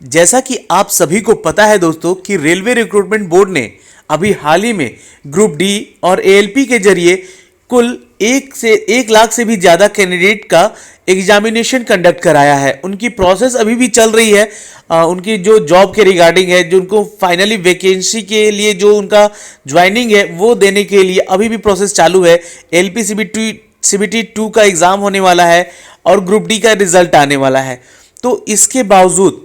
जैसा कि आप सभी को पता है दोस्तों कि रेलवे रिक्रूटमेंट बोर्ड ने अभी हाल ही में ग्रुप डी और एएलपी के जरिए कुल 1 लाख से भी ज़्यादा कैंडिडेट का एग्जामिनेशन कंडक्ट कराया है। उनकी प्रोसेस अभी भी चल रही है। उनकी जो जॉब के रिगार्डिंग है, जो उनको फाइनली वैकेंसी के लिए जो उनका ज्वाइनिंग है वो देने के लिए अभी भी प्रोसेस चालू है। एलपी सीबीटी 2 का एग्ज़ाम होने वाला है और ग्रुप डी का रिजल्ट आने वाला है। तो इसके बावजूद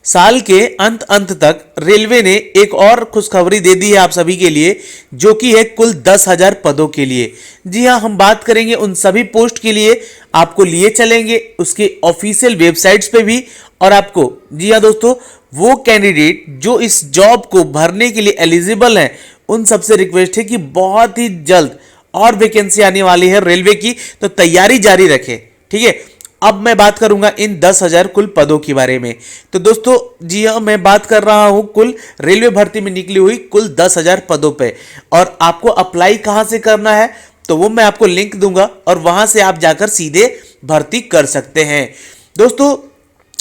साल के अंत तक रेलवे ने एक और खुशखबरी दे दी है आप सभी के लिए, जो कि है कुल 10,000 पदों के लिए। जी हाँ, हम बात करेंगे उन सभी पोस्ट के लिए, आपको लिए चलेंगे उसके ऑफिशियल वेबसाइट्स पे भी। और आपको, जी हाँ दोस्तों, वो कैंडिडेट जो इस जॉब को भरने के लिए एलिजिबल हैं, उन सबसे रिक्वेस्ट है कि बहुत ही जल्द और वैकेंसी आने वाली है रेलवे की, तो तैयारी जारी रखें। ठीक है, अब मैं बात करूंगा इन 10,000 कुल पदों के बारे में। तो दोस्तों, जी हाँ, मैं बात कर रहा हूं कुल रेलवे भर्ती में निकली हुई कुल 10,000 पदों पे। और आपको अप्लाई कहां से करना है तो वो मैं आपको लिंक दूंगा और वहां से आप जाकर सीधे भर्ती कर सकते हैं। दोस्तों,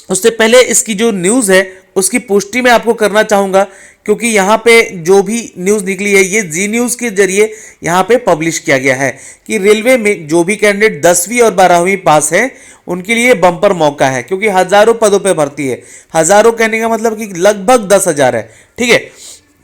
उससे पहले इसकी जो न्यूज़ है उसकी पुष्टि मैं आपको करना चाहूँगा, क्योंकि यहाँ पे जो भी न्यूज़ निकली है ये जी न्यूज़ के जरिए यहाँ पे पब्लिश किया गया है कि रेलवे में जो भी कैंडिडेट 10वीं और 12वीं पास हैं उनके लिए बम्पर मौका है, क्योंकि हज़ारों पदों पे भर्ती है। हज़ारों कहने का मतलब कि लगभग 10,000 है। ठीक है,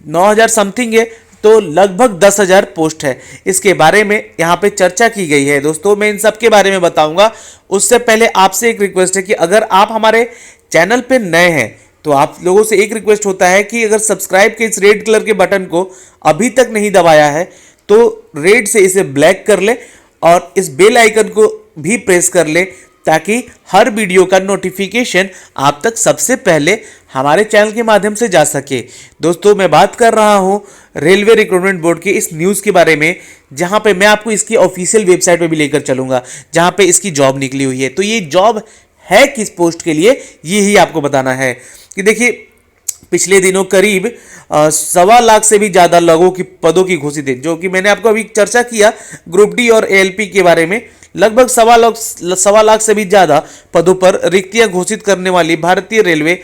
9,000 समथिंग है, तो लगभग 10,000 पोस्ट है। इसके बारे में यहाँ पे चर्चा की गई है। दोस्तों, मैं इन सब के बारे में बताऊंगा। उससे पहले आपसे एक रिक्वेस्ट है कि अगर आप हमारे चैनल पे नए हैं तो आप लोगों से एक रिक्वेस्ट होता है कि अगर सब्सक्राइब के इस रेड कलर के बटन को अभी तक नहीं दबाया है तो रेड से इसे ब्लैक कर ले और इस बेल आइकन को भी प्रेस कर ले, ताकि हर वीडियो का नोटिफिकेशन आप तक सबसे पहले हमारे चैनल के माध्यम से जा सके। दोस्तों, मैं बात कर रहा हूं रेलवे रिक्रूटमेंट बोर्ड की इस न्यूज़ के बारे में, जहां पे मैं आपको इसकी ऑफिशियल वेबसाइट पे भी लेकर चलूंगा, जहां पे इसकी जॉब निकली हुई है। तो ये जॉब है किस पोस्ट के लिए, ये ही आपको बताना है। कि देखिए, पिछले दिनों करीब 1.25 लाख से भी ज़्यादा लोगों की पदों की घोषित है, जो कि मैंने आपको अभी चर्चा किया ग्रुप डी और एएलपी के बारे में। लगभग 1.25 लाख से भी ज़्यादा पदों पर रिक्तियां घोषित करने वाली भारतीय रेलवे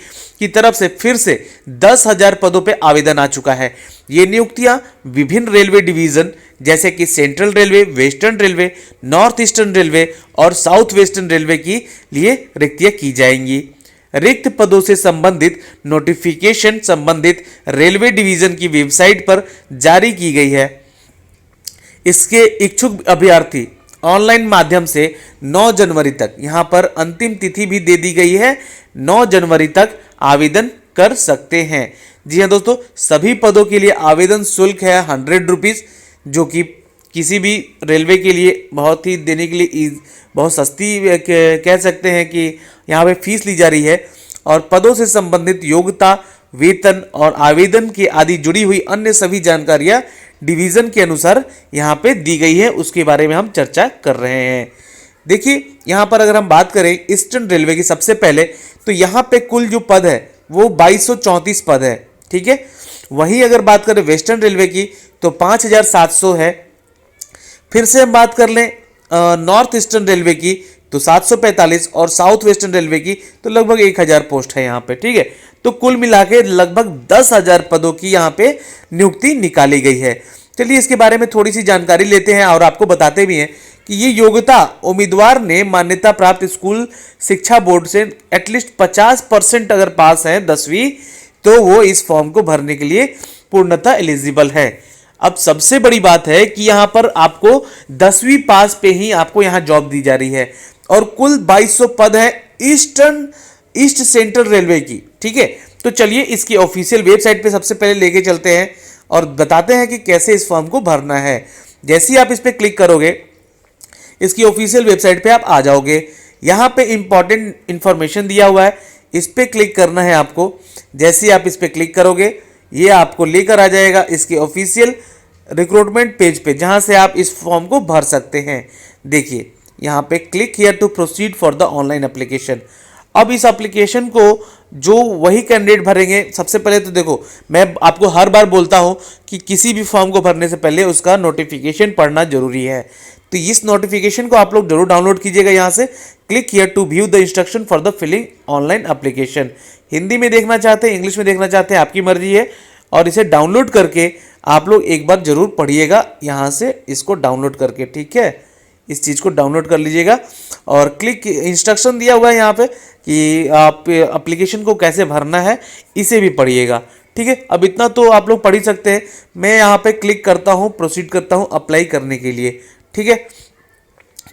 की तरफ से फिर से 10,000 पदों पे आवेदन आ चुका है। ये नियुक्तियां विभिन्न रेलवे डिवीजन जैसे कि central railway, western railway, north eastern railway और साउथ वेस्टर्न रेलवे की लिए रिक्तियां की जाएंगी। रिक्त पदों से संबंधित नोटिफिकेशन संबंधित रेलवे डिवीजन की वेबसाइट पर जारी की गई है। इसके इच्छुक अभ्यर्थी ऑनलाइन माध्यम से 9 जनवरी तक, यहाँ पर अंतिम तिथि भी दे दी गई है, 9 जनवरी तक आवेदन कर सकते हैं। जी हाँ दोस्तों, सभी पदों के लिए आवेदन शुल्क है 100 रुपीज़, जो कि किसी भी रेलवे के लिए बहुत ही देने के लिए बहुत सस्ती कह सकते हैं कि यहाँ पे फीस ली जा रही है। और पदों से संबंधित योग्यता, वेतन और आवेदन की आदि जुड़ी हुई अन्य सभी जानकारियाँ डिवीज़न के अनुसार यहाँ पे दी गई है, उसके बारे में हम चर्चा कर रहे हैं। देखिए, यहाँ पर अगर हम बात करें ईस्टर्न रेलवे की सबसे पहले, तो यहाँ पे कुल जो पद है वो 2234 पद है। ठीक है, वहीं अगर बात करें वेस्टर्न रेलवे की तो 5,700 है। फिर से हम बात कर लें नॉर्थ ईस्टर्न रेलवे की तो 745 और साउथ वेस्टर्न रेलवे की तो लगभग 1,000 पोस्ट है यहाँ पे। ठीक है, तो कुल मिला के लगभग 10,000 पदों की यहाँ पे नियुक्ति निकाली गई है। चलिए इसके बारे में थोड़ी सी जानकारी लेते हैं और आपको बताते भी हैं कि ये योग्यता उम्मीदवार ने मान्यता प्राप्त स्कूल शिक्षा बोर्ड से एटलीस्ट 50% अगर पास है 10वीं, तो वो इस फॉर्म को भरने के लिए पूर्णतः एलिजिबल है। अब सबसे बड़ी बात है कि यहाँ पर आपको 10वीं पास पे ही आपको यहाँ जॉब दी जा रही है और कुल 2200 पद है ईस्ट सेंट्रल रेलवे की। ठीक है, तो चलिए इसकी ऑफिशियल वेबसाइट पे सबसे पहले लेके चलते हैं और बताते हैं कि कैसे इस फॉर्म को भरना है। जैसे ही आप इस पर क्लिक करोगे, इसकी ऑफिशियल वेबसाइट पे आप आ जाओगे। यहाँ पे इंपॉर्टेंट इंफॉर्मेशन दिया हुआ है, इस पर क्लिक करना है आपको। जैसे ही आप इस पर क्लिक करोगे, ये आपको लेकर आ जाएगा इसके ऑफिशियल रिक्रूटमेंट पेज पे, जहाँ से आप इस फॉर्म को भर सकते हैं। देखिए यहाँ पे click here to proceed for the online application. अब इस एप्लीकेशन को जो वही कैंडिडेट भरेंगे, सबसे पहले तो देखो, मैं आपको हर बार बोलता हूँ कि किसी भी फॉर्म को भरने से पहले उसका नोटिफिकेशन पढ़ना जरूरी है। तो इस नोटिफिकेशन को आप लोग जरूर डाउनलोड कीजिएगा यहाँ से। Click here to view the instruction for the filling online application. Hindi में देखना चाहते हैं, इंग्लिश में देखना चाहते हैं, आपकी मर्जी है। और इसे डाउनलोड करके आप लोग एक बार जरूर पढ़िएगा यहाँ से, इसको डाउनलोड करके, ठीक है। इस चीज़ को डाउनलोड कर लीजिएगा। और क्लिक इंस्ट्रक्शन दिया हुआ है यहाँ पे कि आप एप्लीकेशन को कैसे भरना है, इसे भी पढ़िएगा, ठीक है। अब इतना तो आप लोग पढ़ ही सकते हैं। मैं यहाँ पे क्लिक करता हूँ, प्रोसीड करता हूँ अप्लाई करने के लिए, ठीक है।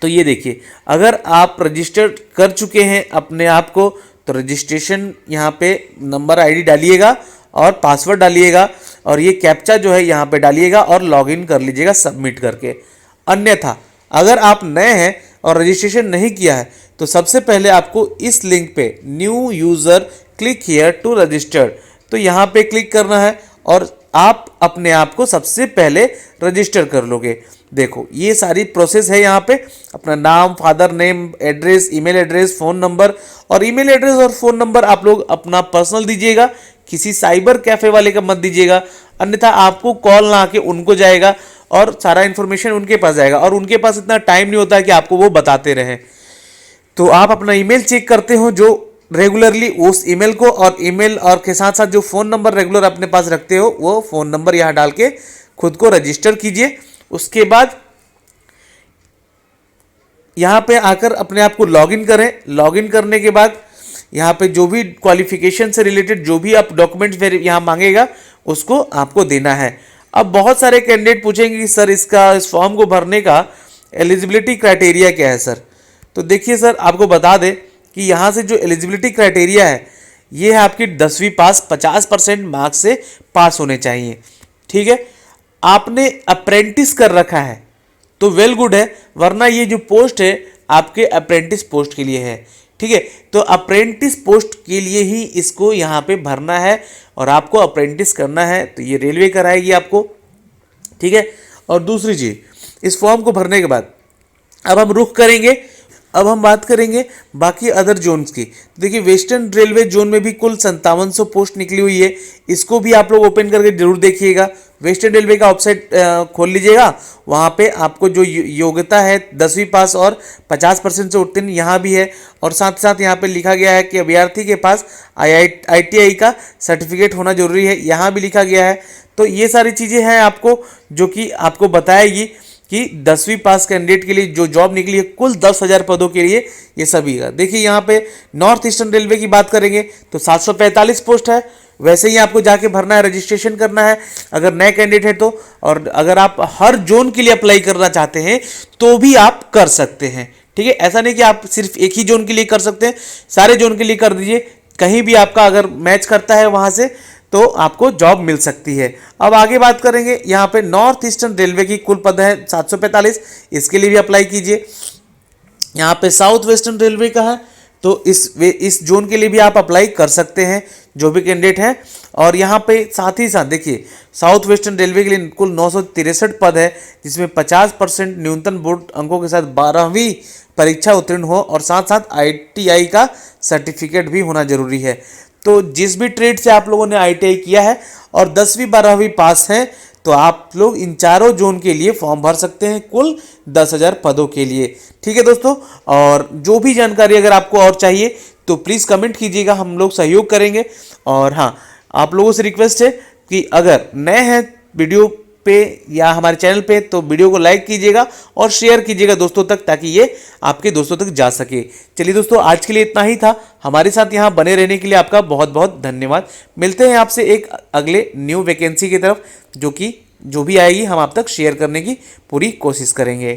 तो ये देखिए, अगर आप रजिस्टर कर चुके हैं अपने आप को, तो रजिस्ट्रेशन यहाँ पे नंबर आईडी डालिएगा और पासवर्ड डालिएगा और ये कैप्चा जो है यहाँ पे डालिएगा और लॉगिन कर लीजिएगा सबमिट करके। अन्यथा अगर आप नए हैं और रजिस्ट्रेशन नहीं किया है तो सबसे पहले आपको इस लिंक पे new user click here to register, तो यहाँ पे क्लिक करना है और आप अपने आप को सबसे पहले रजिस्टर कर लोगे। देखो ये सारी प्रोसेस है यहाँ पे, अपना नाम, father name, address, email address, phone number. और ईमेल एड्रेस और फ़ोन नंबर आप लोग अपना पर्सनल दीजिएगा, किसी साइबर कैफ़े वाले का मत दीजिएगा, अन्यथा आपको कॉल ना आके उनको जाएगा और सारा इन्फॉर्मेशन उनके पास जाएगा और उनके पास इतना टाइम नहीं होता है कि आपको वो बताते रहें। तो आप अपना ईमेल चेक करते हो जो रेगुलरली, उस ईमेल को और ईमेल और के साथ साथ जो फ़ोन नंबर रेगुलर अपने पास रखते हो वो फ़ोन नंबर यहाँ डाल के खुद को रजिस्टर कीजिए। उसके बाद यहाँ पे आकर अपने आप को लॉगिन करें। लॉगिन करने के बाद यहाँ पे जो भी क्वालिफिकेशन से रिलेटेड जो भी आप डॉक्यूमेंट्स यहाँ मांगेगा उसको आपको देना है। अब बहुत सारे कैंडिडेट पूछेंगे कि सर इस फॉर्म को भरने का एलिजिबिलिटी क्राइटेरिया क्या है सर। तो देखिए सर, आपको बता दें कि यहाँ से जो एलिजिबिलिटी क्राइटेरिया है ये है आपकी 10वीं पास, 50% मार्क्स से पास होने चाहिए, ठीक है। आपने अप्रेंटिस कर रखा है तो वेल गुड है, वरना ये जो पोस्ट है आपके अप्रेंटिस पोस्ट के लिए है, ठीक है। तो अप्रेंटिस पोस्ट के लिए ही इसको यहाँ पे भरना है और आपको अप्रेंटिस करना है, तो ये रेलवे कराएगी आपको, ठीक है। और दूसरी चीज़, इस फॉर्म को भरने के बाद अब हम रुख करेंगे, अब हम बात करेंगे बाकी अदर जोन्स की। देखिए वेस्टर्न रेलवे जोन में भी कुल 5700 पोस्ट निकली हुई है, इसको भी आप लोग ओपन करके जरूर देखिएगा। वेस्टर्न रेलवे का वेबसाइट खोल लीजिएगा, वहाँ पे आपको जो योग्यता है 10वीं पास और 50% से उत्तीर्ण यहाँ भी है। और साथ साथ यहाँ पे लिखा गया है कि अभ्यर्थी के पास ITI का सर्टिफिकेट होना जरूरी है, यहाँ भी लिखा गया है। तो ये सारी चीज़ें हैं आपको जो कि आपको बताएगी कि 10वीं पास कैंडिडेट के लिए जो जॉब निकली है कुल 10,000 पदों के लिए ये सभी का। देखिए यहाँ पे नॉर्थ ईस्टर्न रेलवे की बात करेंगे तो 745 पोस्ट है, वैसे ही आपको जाके भरना है, रजिस्ट्रेशन करना है अगर नए कैंडिडेट है तो। और अगर आप हर जोन के लिए अप्लाई करना चाहते हैं तो भी आप कर सकते हैं, ठीक है। ऐसा नहीं कि आप सिर्फ एक ही जोन के लिए कर सकते हैं, सारे जोन के लिए कर दीजिए, कहीं भी आपका अगर मैच करता है वहाँ से तो आपको जॉब मिल सकती है। अब आगे बात करेंगे, यहाँ पे नॉर्थ ईस्टर्न रेलवे की कुल पद है 745, इसके लिए भी अप्लाई कीजिए। यहाँ पे साउथ वेस्टर्न रेलवे का है तो इस जोन के लिए भी आप अप्लाई कर सकते हैं जो भी कैंडिडेट हैं। और यहाँ पे साथ ही साथ देखिए साउथ वेस्टर्न रेलवे के लिए कुल 963 पद है, जिसमें 50% न्यूनतम बोर्ड अंकों के साथ 12वीं परीक्षा उत्तीर्ण हो और साथ साथ ITI का सर्टिफिकेट भी होना जरूरी है। तो जिस भी ट्रेड से आप लोगों ने ITI किया है और 10वीं 12वीं पास हैं तो आप लोग इन चारों जोन के लिए फॉर्म भर सकते हैं कुल 10,000 पदों के लिए, ठीक है दोस्तों। और जो भी जानकारी अगर आपको और चाहिए तो प्लीज़ कमेंट कीजिएगा, हम लोग सहयोग करेंगे। और हाँ, आप लोगों से रिक्वेस्ट है कि अगर नए हैं वीडियो पे या हमारे चैनल पे तो वीडियो को लाइक कीजिएगा और शेयर कीजिएगा दोस्तों तक, ताकि ये आपके दोस्तों तक जा सके। चलिए दोस्तों, आज के लिए इतना ही था। हमारे साथ यहाँ बने रहने के लिए आपका बहुत बहुत धन्यवाद। मिलते हैं आपसे एक अगले न्यू वैकेंसी की तरफ, जो भी आएगी हम आप तक शेयर करने की पूरी कोशिश करेंगे।